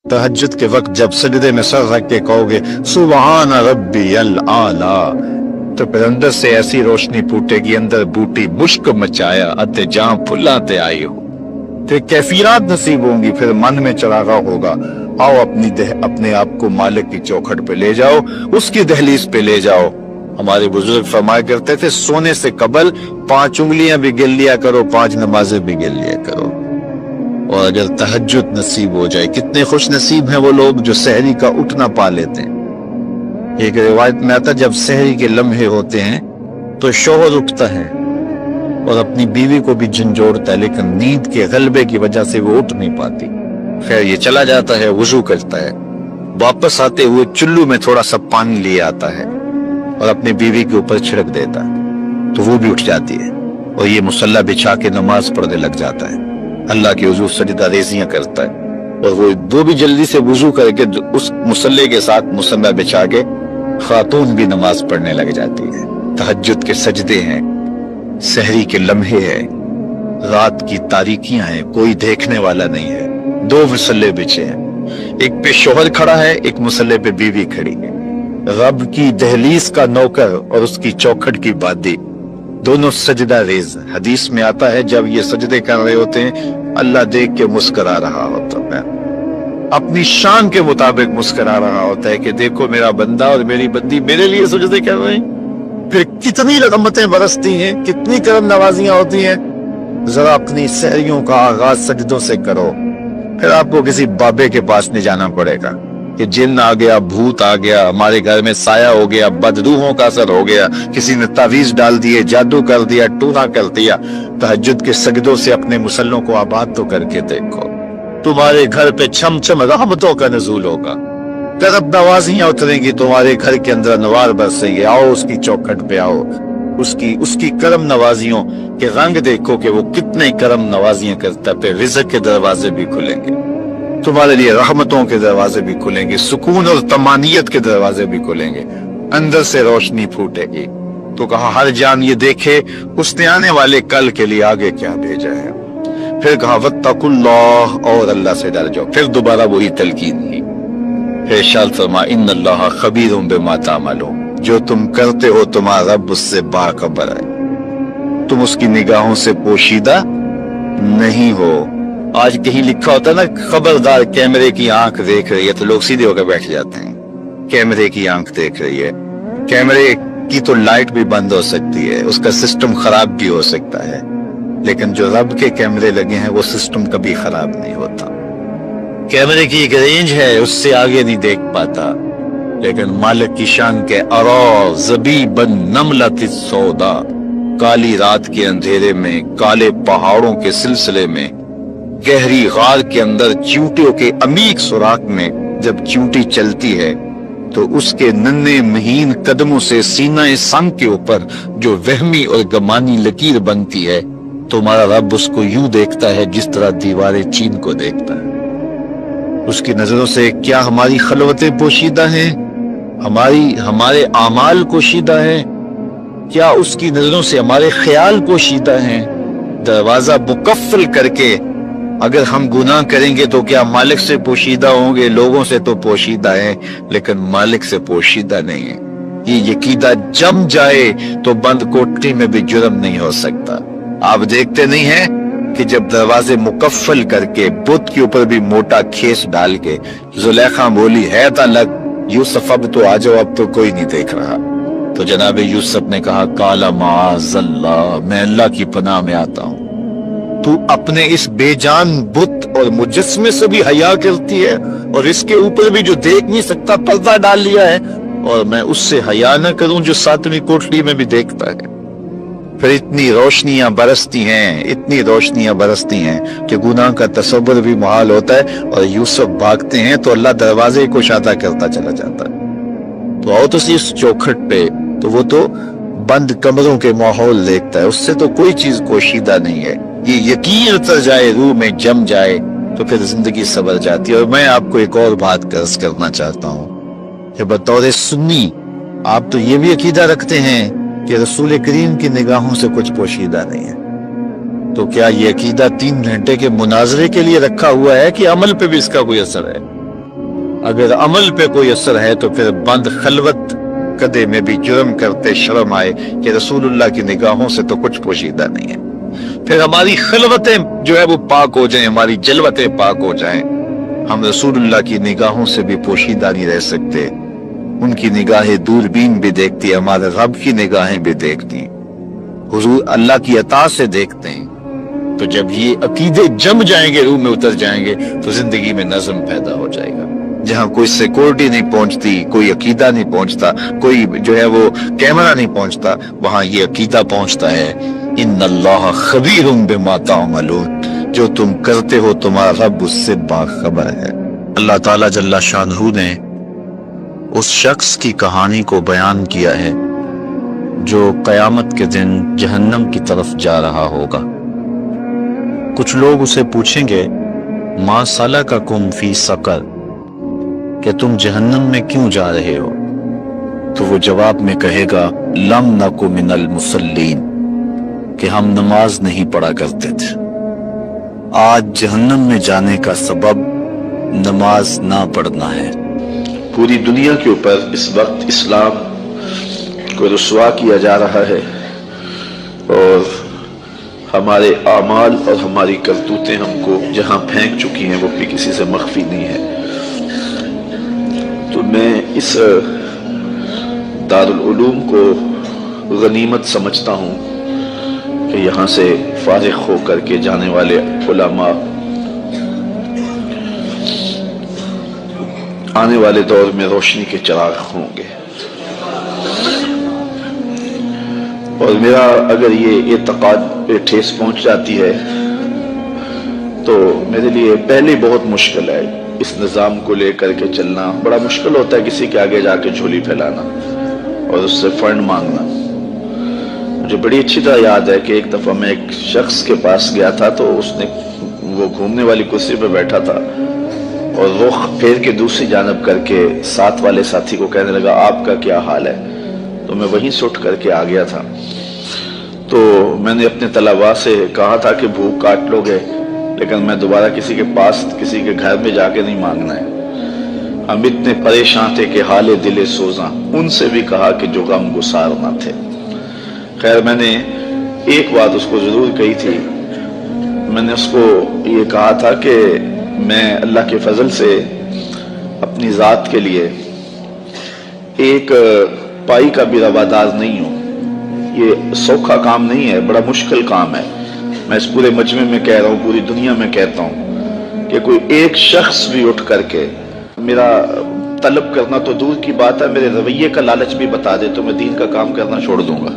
तहज्जुद के वक्त जब सजदे में सर रख के कहोगे सुबहान रब्बी अल आला, तो फिर अंदर से ऐसी रोशनी फूटेगी, अंदर बूटी मुश्क मचाया अते जहां फुलाते आई हो। फिर कैफियत नसीब होंगी, फिर मन में चरागा होगा, आओ अपने आप को मालिक की चौखट पे ले जाओ, उसकी दहलीज पे ले जाओ। हमारे बुजुर्ग फरमाया करते थे सोने से कबल 5 उंगलियां भी गिन लिया करो, 5 नमाजें भी गिन लिया करो। और अगर तहज्जुद नसीब हो जाए, कितने खुश नसीब हैं वो लोग जो सहरी का उठना पा लेते हैं। एक रिवायत में आता जब सहरी के लम्हे होते हैं तो शौहर उठता है और अपनी बीवी को भी झंझोड़ता है, लेकिन नींद के गलबे की वजह से वो उठ नहीं पाती। खैर ये चला जाता है, वुजू करता है, वापस आते हुए चुल्लू में थोड़ा सा पानी लिए आता है और अपनी बीवी के ऊपर छिड़क देता है, तो वो भी उठ जाती है और ये मुसल्ला बिछा के नमाज पढ़ने लग जाता है, अल्लाह के हुजूर सजदा रेज़ियां करता है। और वो भी जल्दी से वुजू करके उस मुसल्ले के साथ मुसल्ला बिछा के खातून भी नमाज पढ़ने लग जाती है। तहज्जुद के सजदे हैं, सहरी के लम्हे हैं, रात की तारीकियां हैं, कोई देखने वाला नहीं है, 2 मुसल्ले बिछे हैं, एक पे शोहर खड़ा है, एक मुसल्ले पे बीवी खड़ी है। रब की दहलीज का नौकर और उसकी चौखट की बादी दोनों सजदा रेज। हदीस में आता है जब ये सजदे कर रहे होते हैं अल्लाह देख के मुस्कुरा रहा होता है, अपनी शान के मुताबिक मुस्कुरा रहा होता है कि देखो मेरा बंदा और मेरी बंदी मेरे लिए सजदे कर रहे हैं। फिर कितनी रहमतें बरसती हैं, कितनी करम नवाजियां होती हैं। जरा अपनी सहरियों का आगाज सजदों से करो, फिर आपको किसी बाबे के पास नहीं जाना पड़ेगा कि जिन आ गया, भूत आ गया, हमारे घर में साया हो गया, बदरूहों का असर हो गया, किसी ने तावीज डाल दिए, जादू कर दिया, टूना कर दिया। तहज्जुद के सजदों से अपने मुसल्लों को आबाद तो करके देखो, तुम्हारे घर पे छम छम रहमतों का नज़ूल होगा, करब नवाजियां उतरेंगी तुम्हारे घर के अंदर, अनवार बरसेंगे। आओ उसकी चौखट पे आओ, उसकी करम नवाजियों के रंग देखो कि वो कितने करम नवाजियां करता है। रिज़्क़ के दरवाजे भी खुलेंगे तुम्हारे लिए, रहमतों के दरवाजे भी खुलेंगे, सुकून और तमानियत के दरवाजे भी खुलेंगे, अंदर से रोशनी फूटेगी। तो कहा हर जान ये देखे उसने आने वाले कल के लिए आगे क्या भेजा है। फिर कहा वत्तकुल्लाह, और अल्लाह से डर जाओ। फिर दोबारा वही तलकीन ही। फिर इरशाद फरमा इन्नल्लाह खबीरुम बिमा तामलून, जो तुम करते हो तुम्हारा रब उससे बाखबर है, तुम उसकी निगाहों से पोशीदा नहीं हो। आज कहीं लिखा होता है ना खबरदार कैमरे की आंख देख रही है, तो लोग सीधे होकर बैठ जाते हैं। कैमरे की आंख देख रही है, कैमरे की तो लाइट भी बंद हो सकती है, उसका सिस्टम खराब भी हो सकता है, लेकिन जो रब के कैमरे लगे हैं वो सिस्टम कभी खराब नहीं होता। कैमरे की एक रेंज है, उससे आगे नहीं देख पाता, लेकिन मालिक की शान के अरा ज़बीबन नमलतिस सौदा, काली रात के अंधेरे में, काले पहाड़ों के सिलसिले में, गहरी गार के अंदर चींटियों के अमीक सुराख में जब चींटी चलती है तो उसके नन्हे महीन कदमों से सीना संग के ऊपर जो वहमी और गमानी लकीर बनती है, तुम्हारा रब उसको यूं देखता है जिस तरह दीवारें चीन को देखता है। उसकी नजरों से क्या हमारी खलवतें पोशीदा हैं, हमारे आमाल पोशीदा हैं, क्या उसकी नजरों से हमारे ख्याल पोशीदा हैं। दरवाजा मुकफ्फल करके अगर हम गुनाह करेंगे तो क्या मालिक से पोशीदा होंगे? लोगों से तो पोशीदा हैं, लेकिन मालिक से पोशीदा नहीं है। ये यकीदा जम जाए तो बंद कोठरी में भी जुर्म नहीं हो सकता। आप देखते नहीं हैं कि जब दरवाजे मुकफ्फल करके बुत के ऊपर भी मोटा खेस डाल के जुलेखा बोली है तलक यूसुफ अब तो आ जाओ, अब तो कोई नहीं देख रहा, तो जनाब यूसुफ ने कहा काला माअज़ल्लाह, मैं अल्लाह की पनाह में आता हूँ, तू अपने इस बेजान बुत और मुजस्मे से भी हया करती है और इसके ऊपर भी जो देख नहीं सकता पर्दा डाल लिया है, और मैं उससे हया न करूं जो 7वीं कोठरी में भी देखता है। फिर इतनी रोशनियां बरसती हैं, इतनी रोशनियां बरसती हैं कि गुनाह का तसव्वुर भी मुहाल होता है, और यूसुफ भागते हैं तो अल्लाह दरवाजे को शादा करता चला जाता है। तो आओ तो इस चौखट पे, तो वो तो बंद कमरों के माहौल देखता है, उससे तो कोई चीज पोशीदा नहीं है। ये यकीन उतर जाए, रूह में जम जाए, तो फिर जिंदगी संवर जाती है। और मैं आपको एक और बात अर्ज करना चाहता हूँ कि बतौर सुन्नी आप तो ये भी अकीदा रखते हैं कि रसूल करीम की निगाहों से कुछ पोशीदा नहीं है, तो क्या ये अकीदा 3 घंटे के मुनाजरे के लिए रखा हुआ है कि अमल पे भी इसका कोई असर है? اگر عمل پہ کوئی اثر ہے تو پھر بند خلوت کدے میں بھی جرم کرتے شرم آئے کہ رسول اللہ کی نگاہوں سے تو کچھ پوشیدہ نہیں ہے، پھر ہماری خلوتیں جو ہے وہ پاک ہو جائیں، ہماری جلوتیں پاک ہو جائیں، ہم رسول اللہ کی نگاہوں سے بھی پوشیدہ نہیں رہ سکتے۔ ان کی نگاہیں دوربین بھی دیکھتی، ہمارے رب کی نگاہیں بھی دیکھتی، حضور اللہ کی عطا سے دیکھتے ہیں۔ تو جب یہ عقیدے جم جائیں گے، روح میں اتر جائیں گے، تو زندگی میں نظم پیدا ہو جائے گا۔ جہاں کوئی سیکورٹی نہیں پہنچتی، کوئی عقیدہ نہیں پہنچتا، کوئی جو ہے وہ کیمرہ نہیں پہنچتا، وہاں یہ عقیدہ پہنچتا ہے، ان اللہ خبیر بما تعملون، جو تم کرتے ہو تمہارا رب اس سے باخبر ہے۔ اللہ تعالیٰ جل شانہ نے اس شخص کی کہانی کو بیان کیا ہے جو قیامت کے دن جہنم کی طرف جا رہا ہوگا۔ کچھ لوگ اسے پوچھیں گے ما سلککم فی سقر، کہ تم جہنم میں کیوں جا رہے ہو؟ تو وہ جواب میں کہے گا لم نک من المصلین، کہ ہم نماز نہیں پڑھا کرتے تھے۔ آج جہنم میں جانے کا سبب نماز نہ پڑھنا ہے۔ پوری دنیا کے اوپر اس وقت اسلام کو رسوا کیا جا رہا ہے، اور ہمارے اعمال اور ہماری کرتوتیں ہم کو جہاں پھینک چکی ہیں وہ بھی کسی سے مخفی نہیں ہے۔ تو میں اس دارالعلوم کو غنیمت سمجھتا ہوں کہ یہاں سے فارغ ہو کر کے جانے والے علماء آنے والے دور میں روشنی کے چراغ ہوں گے۔ اور میرا اگر یہ اعتقاد پہ ٹھیس پہنچ جاتی ہے تو میرے لیے پہلے بہت مشکل ہے اس نظام کو لے کر کے چلنا۔ بڑا مشکل ہوتا ہے کسی کے آگے جا کے جھولی پھیلانا اور اس سے فنڈ مانگنا۔ مجھے بڑی اچھی طرح یاد ہے کہ ایک دفعہ میں ایک شخص کے پاس گیا تھا، تو اس نے وہ گھومنے والی کرسی پہ بیٹھا تھا اور رخ پھیر کے دوسری جانب کر کے ساتھ والے ساتھی کو کہنے لگا آپ کا کیا حال ہے؟ تو میں وہیں سے اٹھ کر کے آ گیا تھا۔ تو میں نے اپنے طلباء سے کہا تھا کہ بھوک کاٹ لو گے، لیکن میں دوبارہ کسی کے پاس کسی کے گھر میں جا کے نہیں مانگنا ہے۔ ہم اتنے پریشان تھے کہ حال دل سوزاں، ان سے بھی کہا کہ جو غم گسار نہ تھے۔ خیر میں نے ایک بات اس کو ضرور کہی تھی، میں نے اس کو یہ کہا تھا کہ میں اللہ کے فضل سے اپنی ذات کے لیے ایک پائی کا بھی روادار نہیں ہوں۔ یہ سوکھا کام نہیں ہے، بڑا مشکل کام ہے۔ میں اس پورے مجمع میں کہہ رہا ہوں، پوری دنیا میں کہتا ہوں کہ کوئی ایک شخص بھی اٹھ کر کے میرا طلب کرنا تو دور کی بات ہے، میرے رویے کا لالچ بھی بتا دے تو میں دین کا کام کرنا چھوڑ دوں گا۔